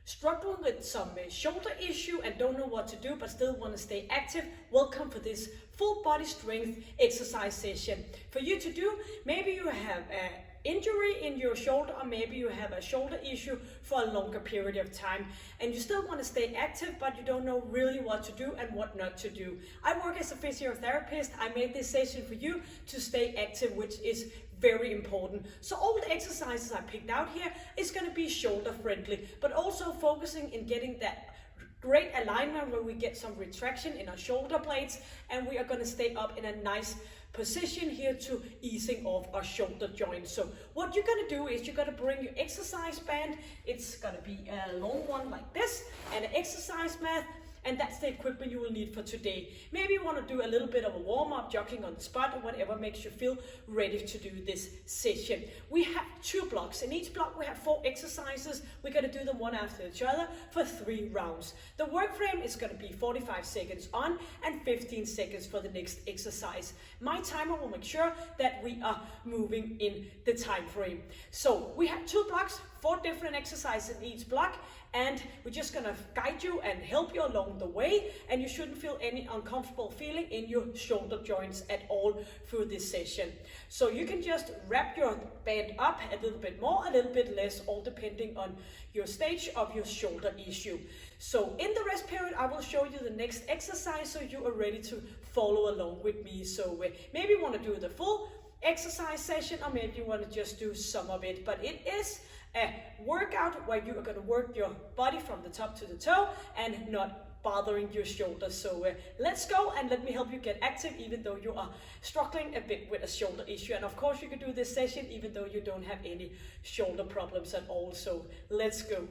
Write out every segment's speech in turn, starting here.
Struggling with some shoulder issue and don't know what to do but still want to stay active, welcome for this full body strength exercise session. For you to do, maybe you have an injury in your shoulder, or maybe you have a shoulder issue for a longer period of time and you still want to stay active but you don't know really what to do and what not to do. I work as a physiotherapist. I made this session for you to stay active, which is very important. So all the exercises I picked out here is going to be shoulder friendly, but also focusing in getting that great alignment where we get some retraction in our shoulder blades, and we are going to stay up in a nice position here to easing off our shoulder joints. So what you're going to do is you're going to bring your exercise band. It's going to be a long one like this, and an exercise mat. And that's the equipment you will need for today. Maybe you want to do a little bit of a warm-up, jogging on the spot, or whatever makes you feel ready to do this session. We have 2 blocks. In each block we have 4 exercises. We're going to do them one after each other for 3 rounds. The work frame is going to be 45 seconds on and 15 seconds for the next exercise. My timer will make sure that we are moving in the time frame. So we have 2 blocks, 4 different exercises in each block, and we're just going to guide you and help you along the way, and you shouldn't feel any uncomfortable feeling in your shoulder joints at all through this session. So you can just wrap your band up a little bit more, a little bit less, all depending on your stage of your shoulder issue. So in the rest period I will show you the next exercise so you are ready to follow along with me. So maybe you want to do the full exercise session, or maybe you want to just do some of it, but it is a workout where you are going to work your body from the top to the toe and not bothering your shoulders. So let's go, and let me help you get active even though you are struggling a bit with a shoulder issue. And of course you can do this session even though you don't have any shoulder problems at all. So let's go.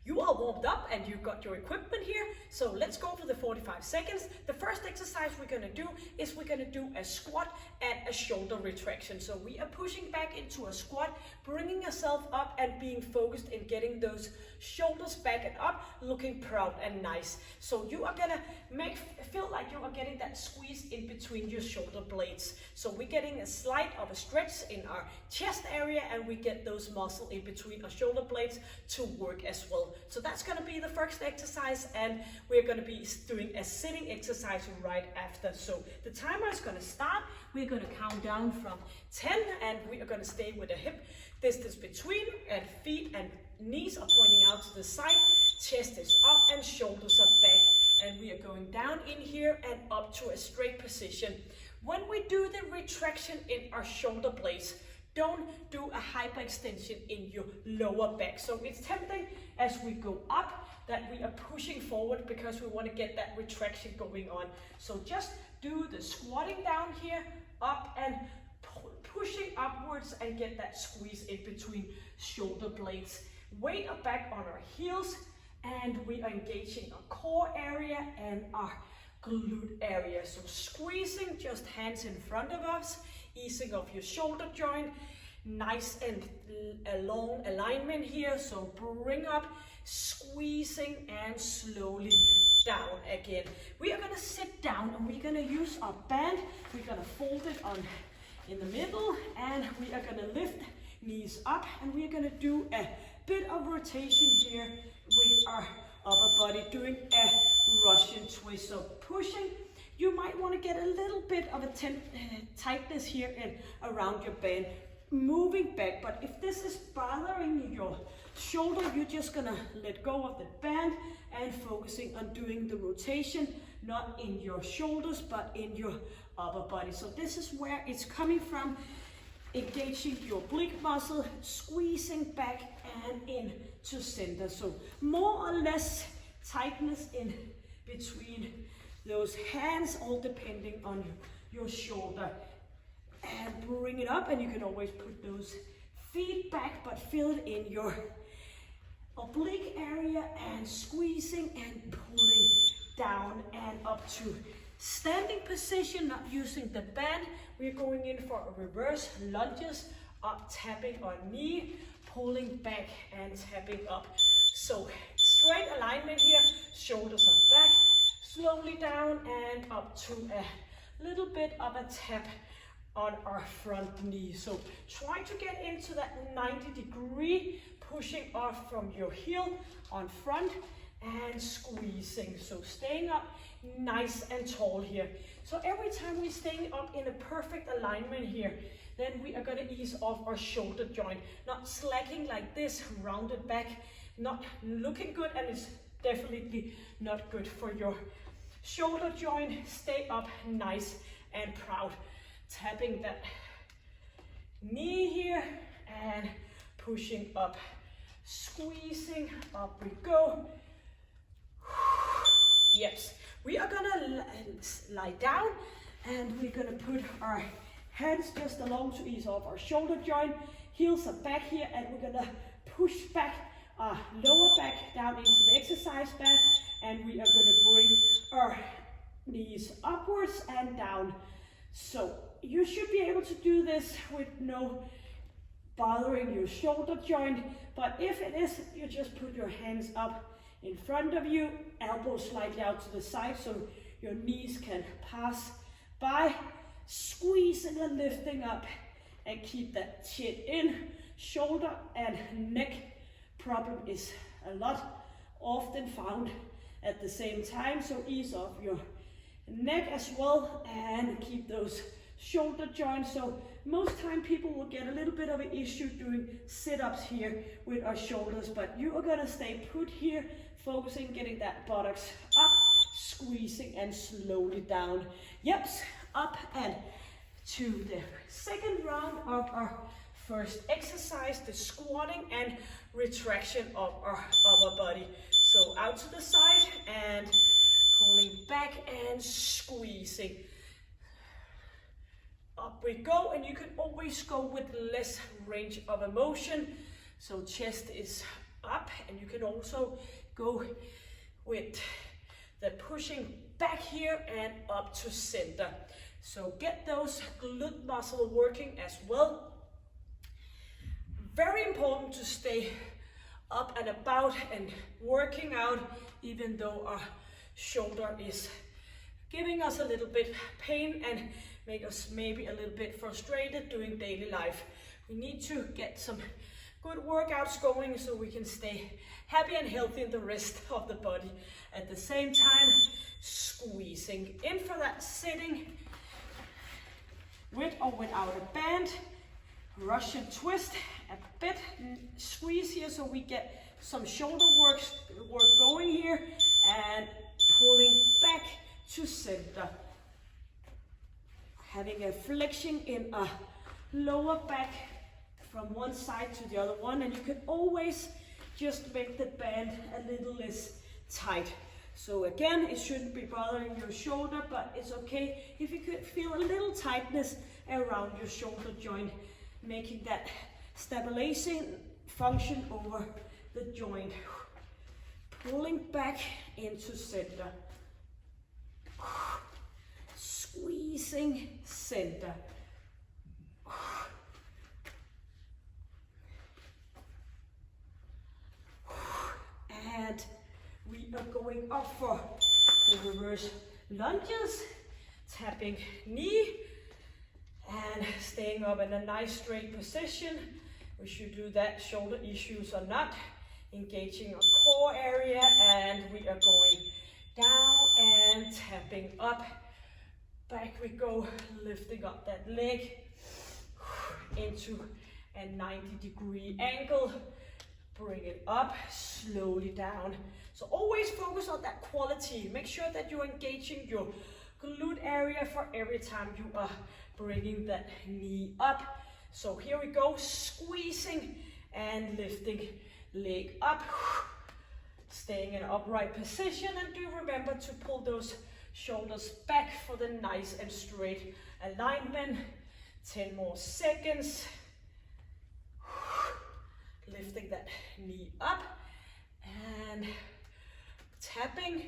You are warmed up and you've got your equipment here, so let's go for the 45 seconds. The first exercise we're going to do is we're going to do a squat and a shoulder retraction. So we are pushing back into a squat, bringing yourself up and being focused in getting those shoulders back and up, looking proud and nice. So you are going to feel like you are getting that squeeze in between your shoulder blades. So we're getting a slight of a stretch in our chest area, and we get those muscles in between our shoulder blades to work as well. So that's going to be the first exercise, and we're going to be doing a sitting exercise right after. So the timer is going to start. We're going to count down from 10, and we are going to stay with a hip distance between, and feet and knees are pointing out to the side, chest is up and shoulders are back, and we are going down in here and up to a straight position. When we do the retraction in our shoulder blades, don't do a hyperextension in your lower back. So it's tempting as we go up that we are pushing forward because we want to get that retraction going on. So just do the squatting down here, up and pushing upwards, and get that squeeze in between shoulder blades. Weight are back on our heels, and we are engaging our core area and our glute area. So squeezing, just hands in front of us, easing off your shoulder joint, nice and a long alignment here. So bring up, squeezing, and slowly down again. We are going to sit down, and we're going to use our band. We're going to fold it on in the middle, and we are going to lift knees up, and we're going to do a bit of rotation here with our upper body, doing a Russian twist. So pushing, you might want to get a little bit of a tightness here and around your band, moving back. But if this is bothering your shoulder, you're just gonna let go of the band and focusing on doing the rotation, not in your shoulders but in your upper body. So this is where it's coming from, engaging your oblique muscle, squeezing back and in to center. So more or less tightness in between those hands, all depending on your shoulder. And bring it up, and you can always put those feet back, but feel it in your oblique area, and squeezing and pulling down and up to standing position, not using the band. We're going in for a reverse lunges, up, tapping our knee, pulling back and tapping up. So straight alignment here, shoulders are back, slowly down and up to a little bit of a tap on our front knee. So try to get into that 90-degree pushing off from your heel on front and squeezing. So staying up nice and tall here. So every time we're staying up in a perfect alignment here, then we are going to ease off our shoulder joint, not slacking like this, rounded back, not looking good, and it's definitely not good for your shoulder joint. Stay up nice and proud, tapping that knee here and pushing up, squeezing, up we go. Yes, we are gonna lie down and we're gonna put our hands just along to ease off our shoulder joint. Heels are back here and we're gonna push back our lower back down into the exercise band, and we are gonna bring our knees upwards and down. So you should be able to do this with no bothering your shoulder joint, but if it is, you just put your hands up in front of you, elbows slightly out to the side so your knees can pass by, squeezing and lifting up, and keep that chin in. Shoulder and neck problem is a lot often found at the same time, so ease off your neck as well and keep those shoulder joints. So most time people will get a little bit of an issue doing sit-ups here with our shoulders, but you are gonna stay put here, focusing, getting that buttocks up, squeezing and slowly down. Yep, up and to the second round of our first exercise, the squatting and retraction of our upper body. So out to the side and pulling back and squeezing. Up we go, and you can always go with less range of motion. So chest is up, and you can also go with the pushing back here and up to center. So get those glute muscle working as well. Very important to stay up and about and working out, even though our shoulder is giving us a little bit pain and make us maybe a little bit frustrated doing daily life. We need to get some good workouts going so we can stay happy and healthy in the rest of the body. At the same time, squeezing in for that sitting with or without a band. Russian twist a bit, squeeze here so we get some shoulder work going here, and pulling back to center. Having a flexion in a lower back from one side to the other one, and you can always just make the band a little less tight. So again, it shouldn't be bothering your shoulder, but it's okay if you could feel a little tightness around your shoulder joint, making that stabilizing function over the joint. Pulling back into center. Squeezing center. And we are going up for the reverse lunges, tapping knee and staying up in a nice straight position. We should do that, shoulder issues or not, engaging our core area, and we are going down and tapping up. Back we go, lifting up that leg into a 90-degree angle. Bring it up, slowly down. So always focus on that quality. Make sure that you're engaging your glute area for every time you are bringing that knee up. So here we go, squeezing and lifting leg up. Staying in an upright position, and do remember to pull those shoulders back for the nice and straight alignment. 10 more seconds. Lifting that knee up and tapping.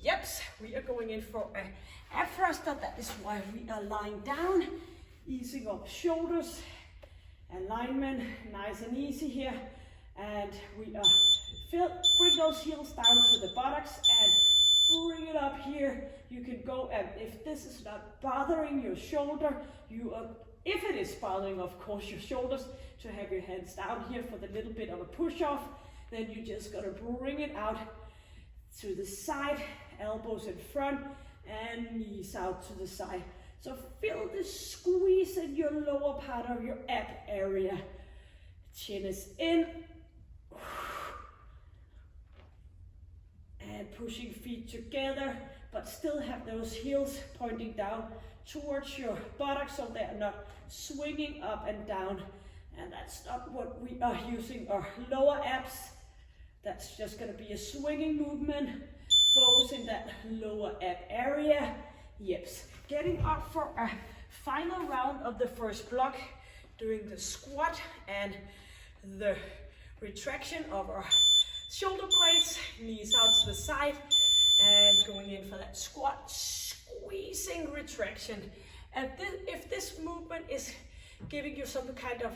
Yep, we are going in for a ab thruster. That is why we are lying down, easing up shoulders, alignment, nice and easy here. And we are bring those heels down to the buttocks and bring it up here. You can go, and if this is not bothering your shoulder, if it is bothering, of course, your shoulders, to have your hands down here for the little bit of a push off. Then you just gotta bring it out to the side, elbows in front and knees out to the side. So feel the squeeze in your lower part of your ab area. Chin is in. And pushing feet together, but still have those heels pointing down towards your buttocks so they're not swinging up and down. And that's not what we are using our lower abs. That's just going to be a swinging movement, focusing that lower ab area. Yes, getting up for a final round of the first block, doing the squat and the retraction of our shoulder blades, knees out to the side, and going in for that squat, squeezing retraction. And if this movement is giving you some kind of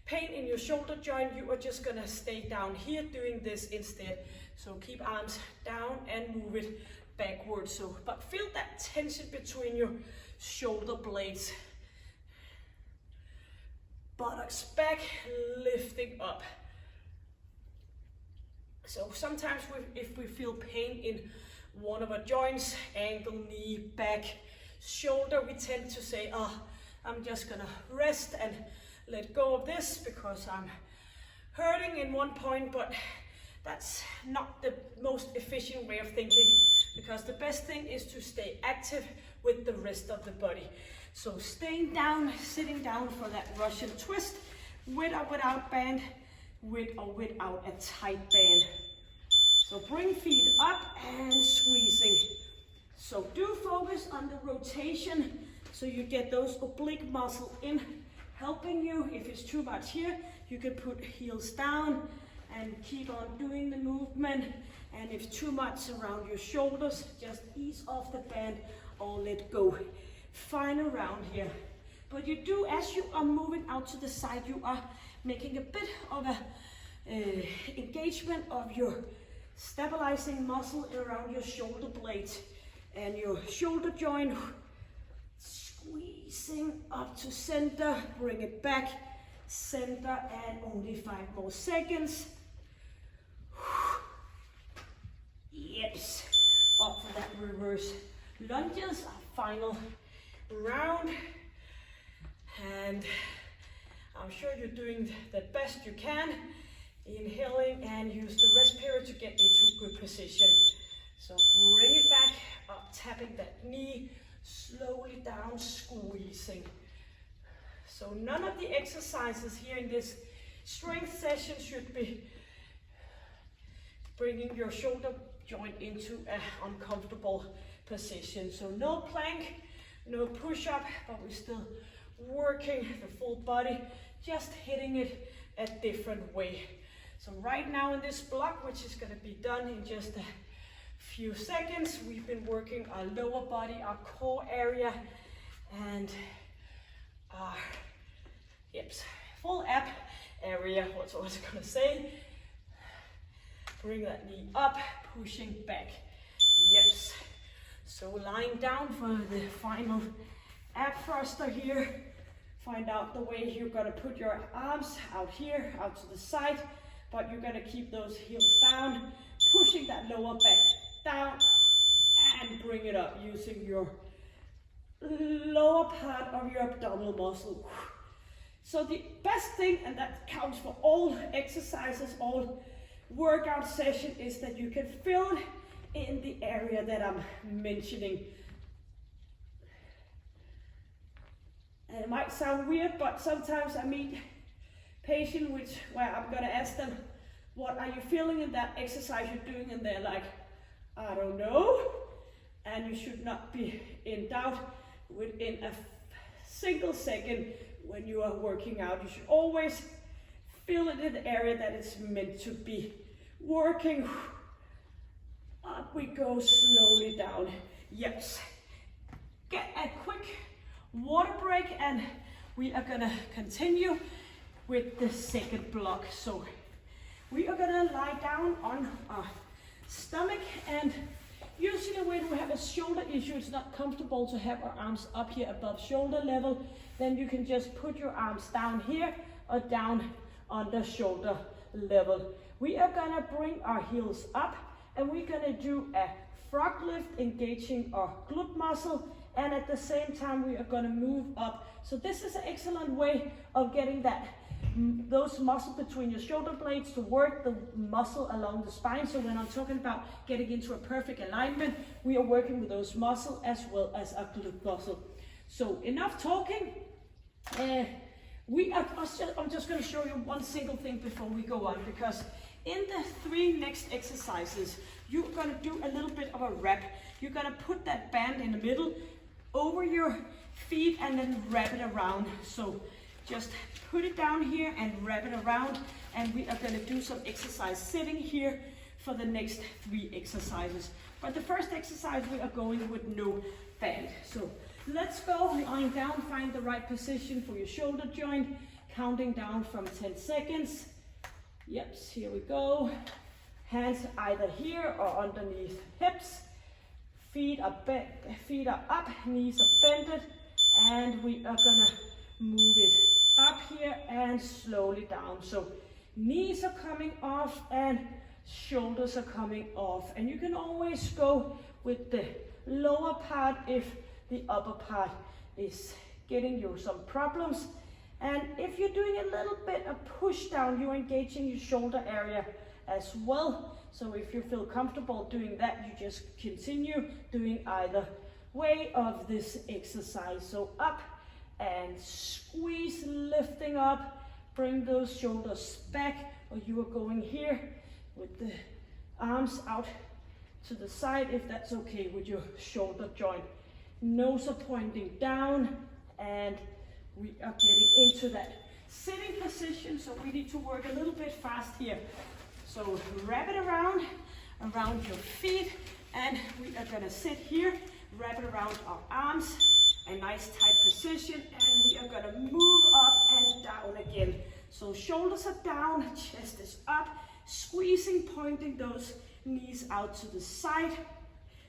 pain in your shoulder joint, you are just gonna stay down here doing this instead. So keep arms down and move it backwards. So, but feel that tension between your shoulder blades. Buttocks back, lifting up. So sometimes if we feel pain in one of our joints, ankle, knee, back, shoulder, we tend to say, oh, I'm just gonna rest and let go of this because I'm hurting in one point, but that's not the most efficient way of thinking, because the best thing is to stay active with the rest of the body. So staying down, sitting down for that Russian twist, with or without band, with or without a tight band. So bring feet up and squeezing. So do focus on the rotation so you get those oblique muscles in, helping you. If it's too much here, you can put heels down and keep on doing the movement. And if too much around your shoulders, just ease off the band or let go. Final round here. But you do, as you are moving out to the side, you are making a bit of a engagement of your stabilizing muscle around your shoulder blades and your shoulder joint. Squeezing up to center, bring it back, center, and only 5 more seconds. Yes, up for that reverse lunges, our final round. And I'm sure you're doing the best you can. Inhaling and use the rest period to get into good position. So bring it back up, tapping that knee, slowly down, squeezing. So none of the exercises here in this strength session should be bringing your shoulder joint into an uncomfortable position. So no plank, no push-up, but we're still working the full body, just hitting it a different way. So right now in this block, which is going to be done in just a few seconds, we've been working our lower body, our core area, and our full ab area. What was I going to say? Bring that knee up, pushing back. Yes. So lying down for the final ab thruster here. Find out the way you're going to put your arms out here, out to the side, but you're going to keep those heels down, pushing that lower back down, and bring it up using your lower part of your abdominal muscle. So the best thing, and that counts for all exercises, all workout session, is that you can feel in the area that I'm mentioning. And it might sound weird, but sometimes I meet patients where I'm gonna ask them, what are you feeling in that exercise you're doing? And they're like, I don't know. And you should not be in doubt within a single second when you are working out. You should always feel it in the area that it's meant to be working. Up we go, slowly down. Yes. Get a quick water break and we are gonna continue with the second block. So we are gonna lie down on our stomach, and usually when we have a shoulder issue, it's not comfortable to have our arms up here above shoulder level, then you can just put your arms down here or down under shoulder level. We are gonna bring our heels up, and we're gonna do a frog lift, engaging our glute muscle, and at the same time we are gonna move up. So this is an excellent way of getting those muscles between your shoulder blades to work the muscle along the spine. So when I'm talking about getting into a perfect alignment, we are working with those muscles as well as our glute muscle. So enough talking. I'm just going to show you one single thing before we go on, because in the 3 next exercises, you're going to do a little bit of a wrap. You're going to put that band in the middle over your feet and then wrap it around. So just put it down here and wrap it around, and we are going to do some exercise sitting here for the next 3 exercises. But the first exercise, we are going with no band. So let's go, lying down, find the right position for your shoulder joint, counting down from 10 seconds. Yep, here we go. Hands either here or underneath hips. Feet are up, knees are bended, and we are gonna move it up here and slowly down. So knees are coming off and shoulders are coming off. And you can always go with the lower part if the upper part is getting you some problems. And if you're doing a little bit of push down, you're engaging your shoulder area as well. So if you feel comfortable doing that, you just continue doing either way of this exercise. So up and squeeze, lifting up, bring those shoulders back, or you are going here with the arms out to the side if that's okay with your shoulder joint. Nose are pointing down, and we are getting into that sitting position, so we need to work a little bit fast here. So wrap it around your feet, and we are gonna sit here, wrap it around our arms, a nice tight position, and we are gonna move up and down again. So shoulders are down, chest is up, squeezing, pointing those knees out to the side,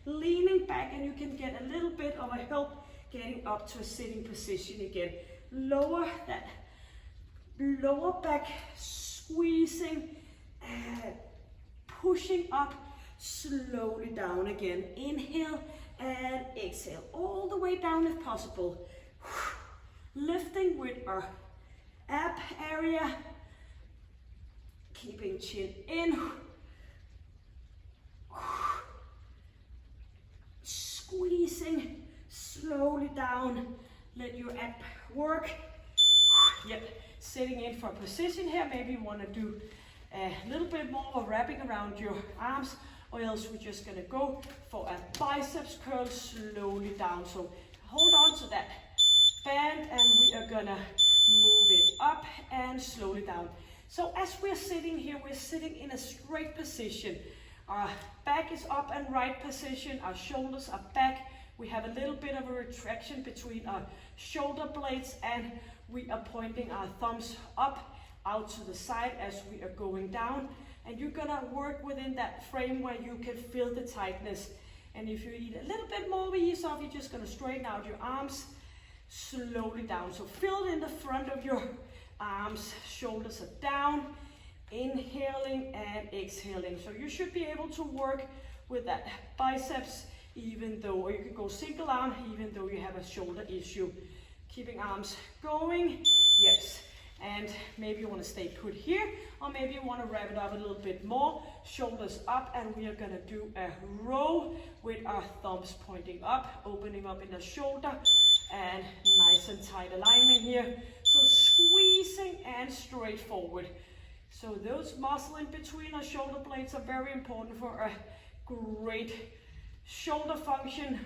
leaning back, and you can get a little bit of a help getting up to a sitting position again. Lower that lower back, squeezing and pushing up, slowly down again. Inhale and exhale, all the way down if possible. Lifting with our ab area, keeping chin in. Squeezing slowly down, let your ab work. Yep, sitting in for a position here. Maybe you want to do a little bit more of wrapping around your arms, or else we're just going to go for a biceps curl slowly down. So hold on to that band, and we are going to move it up and slowly down. So as we're sitting here, we're sitting in a straight position. Our back is up and right position, our shoulders are back. We have a little bit of a retraction between our shoulder blades, and we are pointing our thumbs up out to the side as we are going down. And you're gonna work within that frame where you can feel the tightness. And if you need a little bit more ease off, you're just gonna straighten out your arms slowly down. So feel it in the front of your arms, shoulders are down, inhaling and exhaling. So you should be able to work with that biceps, even though, or you can go single arm, even though you have a shoulder issue. Keeping arms going, yes. And maybe you want to stay put here, or maybe you want to wrap it up a little bit more. Shoulders up, and we are going to do a row with our thumbs pointing up, opening up in the shoulder, and nice and tight alignment here. So squeezing and straight forward. So those muscles in between our shoulder blades are very important for a great shoulder function.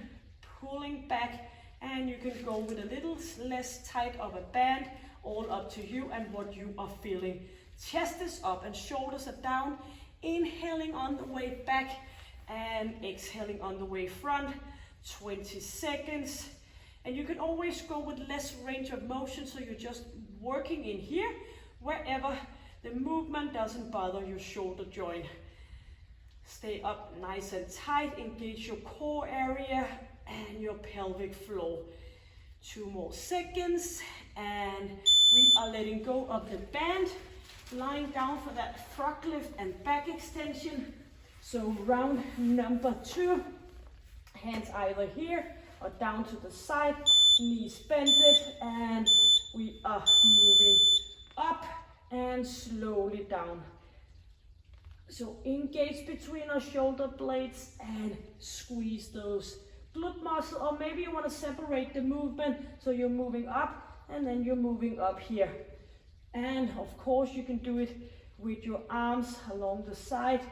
Pulling back, and you can go with a little less tight of a band, all up to you and what you are feeling. Chest is up and shoulders are down. Inhaling on the way back and exhaling on the way front. 20 seconds. And you can always go with less range of motion, so you're just working in here, wherever the movement doesn't bother your shoulder joint. Stay up nice and tight, engage your core area and your pelvic floor. 2 more seconds, and We are letting go of the band, lying down for that frog lift and back extension. So round number 2, hands either here or down to the side, knees bended, and we are moving up and slowly down. So engage between our shoulder blades and squeeze those glute muscles, or maybe you want to separate the movement, so you're moving up and then you're moving up here. And of course you can do it with your arms along the side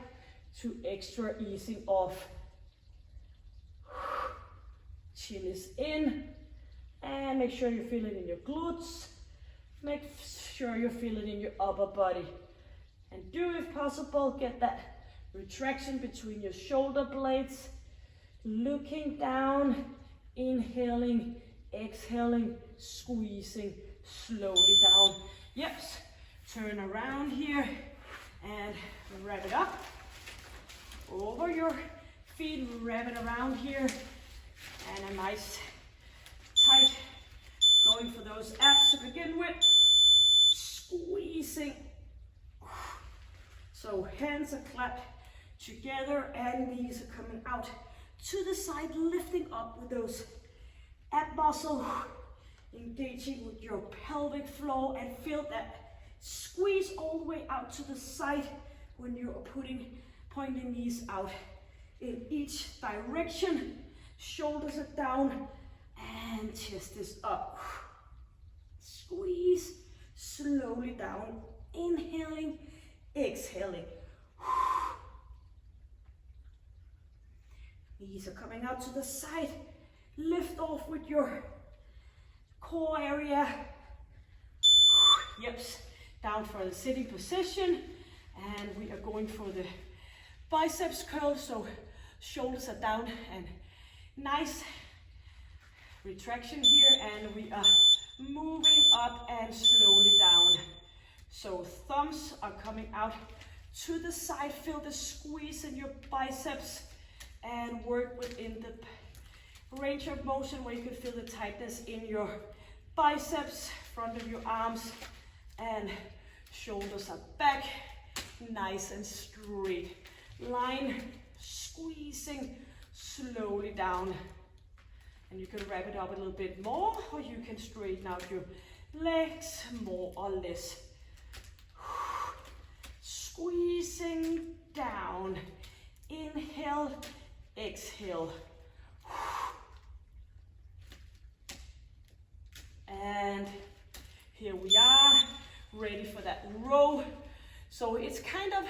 to extra easing off. Chin is in, and make sure you feel it in your glutes. Make sure you feel it in your upper body. And do, if possible, get that retraction between your shoulder blades. Looking down, inhaling, exhaling, squeezing slowly down. Yep, turn around here and wrap it up. Over your feet, wrap it around here. And a nice tight, going for those abs to begin with. Squeezing. So hands are clapped together and knees are coming out to the side, lifting up with those ab muscles, engaging with your pelvic floor, and feel that squeeze all the way out to the side when you're pointing knees out in each direction. Shoulders are down and chest is up. Squeeze slowly down, inhaling, exhaling. Knees are coming out to the side. Lift off with your core area. Yep, down for the sitting position. And we are going for the biceps curl. So shoulders are down and nice retraction here. And we are moving up and slowly down. So thumbs are coming out to the side. Feel the squeeze in your biceps and work within the range of motion where you can feel the tightness in your biceps, front of your arms, and shoulders are back, nice and straight. Line, squeezing slowly down. And you can wrap it up a little bit more, or you can straighten out your legs more or less. Squeezing down. Inhale, exhale. And here we are, ready for that row. So it's kind of,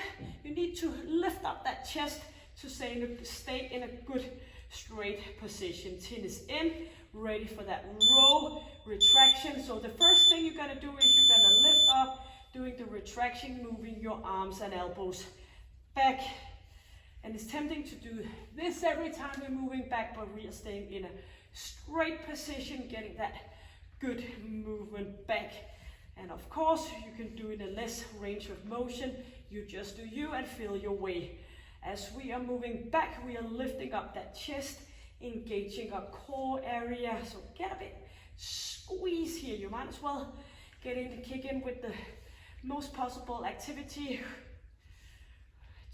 you need to lift up that chest to stay in a good straight position. Chin is in, ready for that row retraction. So the first thing you're gonna do is you're gonna lift up, doing the retraction, moving your arms and elbows back. And it's tempting to do this every time we're moving back, but we are staying in a straight position, getting that good movement back. And of course, you can do it in less range of motion. You just do you and feel your way. As we are moving back, we are lifting up that chest, engaging our core area. So get a bit squeeze here. You might as well kick in with the most possible activity.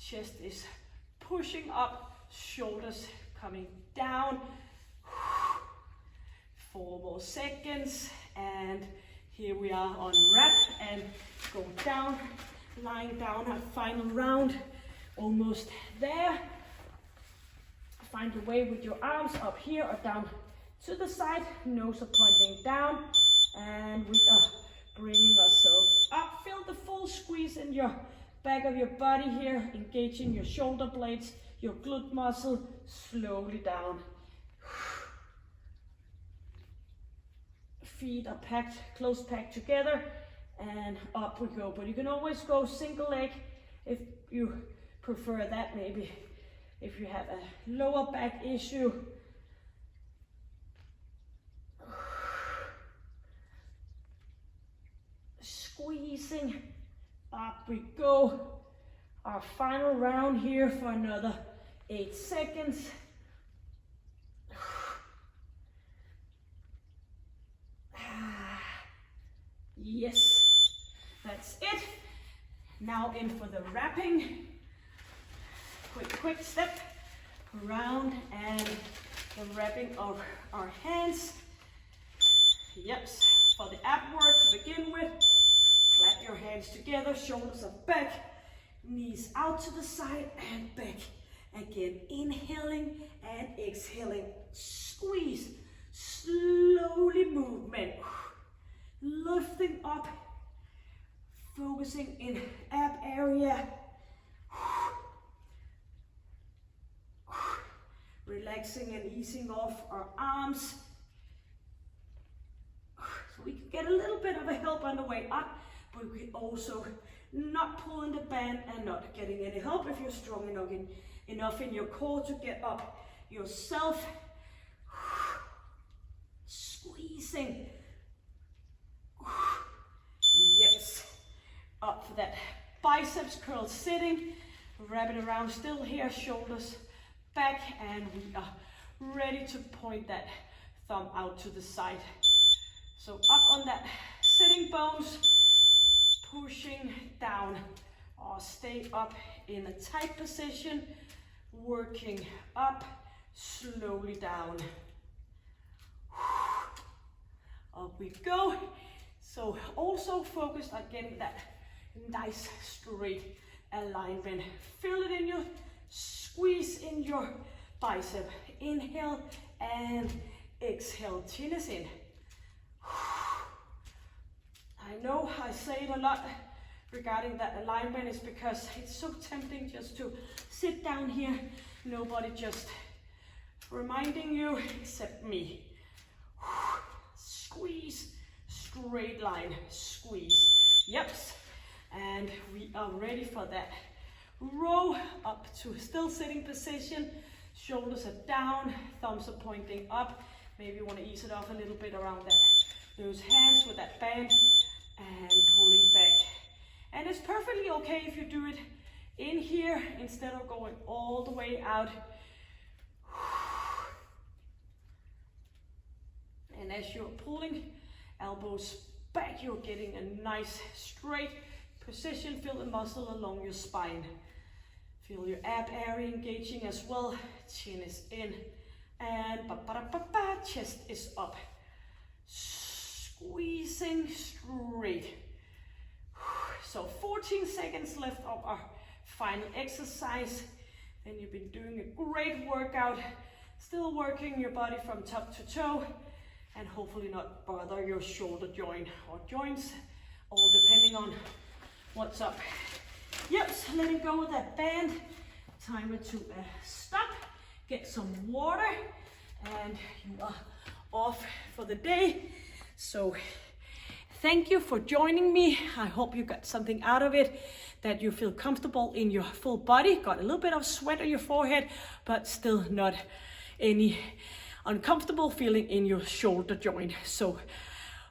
Chest is pushing up, shoulders coming down. 4 more seconds, and here we are on wrap and go down, lying down, our final round, almost there. Find your way with your arms up here or down to the side, nose are pointing down, and we are bringing ourselves up. Feel the full squeeze in your back of your body here, engaging your shoulder blades, your glute muscle, slowly down. Feet are packed, close packed together, and up we go. But you can always go single leg if you prefer that, maybe if you have a lower back issue. Squeezing, up we go. Our final round here for another 8 seconds. Yes, that's it. Now in for the wrapping. Quick step around and the wrapping of our hands. Yep, for the ab work to begin with, clap your hands together, shoulders are back, knees out to the side and back. Again, inhaling and exhaling. Squeeze, slowly movement. Lifting up, focusing in ab area. Relaxing and easing off our arms. So we can get a little bit of a help on the way up, but we can also not pulling the band and not getting any help if you're strong enough in your core to get up yourself. Squeezing. Yes. Up for that biceps curl sitting. Wrap it around still here, shoulders back, and we are ready to point that thumb out to the side. So up on that sitting bones, pushing down, or stay up in a tight position, working up, slowly down. Up we go. So also focus on getting that nice straight alignment. Feel it in your squeeze in your bicep. Inhale and exhale. Chin is in. I know I say it a lot regarding that alignment is because it's so tempting just to sit down here. Nobody just reminding you except me. Squeeze, straight line, squeeze. Yep. And we are ready for that row up to still sitting position. Shoulders are down, thumbs are pointing up. Maybe you want to ease it off a little bit around those hands with that band and pulling back. And it's perfectly okay if you do it in here instead of going all the way out. And as you're pulling elbows back, you're getting a nice straight position. Feel the muscle along your spine. Feel your ab area engaging as well. Chin is in and chest is up. Squeezing straight. So 14 seconds left of our final exercise. Then you've been doing a great workout. Still working your body from top to toe and hopefully not bother your shoulder joint or joints, all depending on what's up. Yep, so letting go of that band. Timer to stop, get some water, and you are off for the day. So thank you for joining me. I hope you got something out of it, that you feel comfortable in your full body. Got a little bit of sweat on your forehead, but still not any uncomfortable feeling in your shoulder joint. So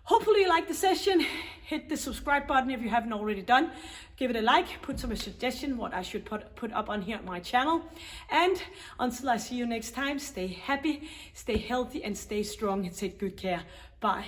hopefully you like the session. Hit the subscribe button if you haven't already done. Give it a like, put some suggestion what I should put up on here on my channel. And until I see you next time, stay happy, stay healthy, and stay strong, and take good care. Bye.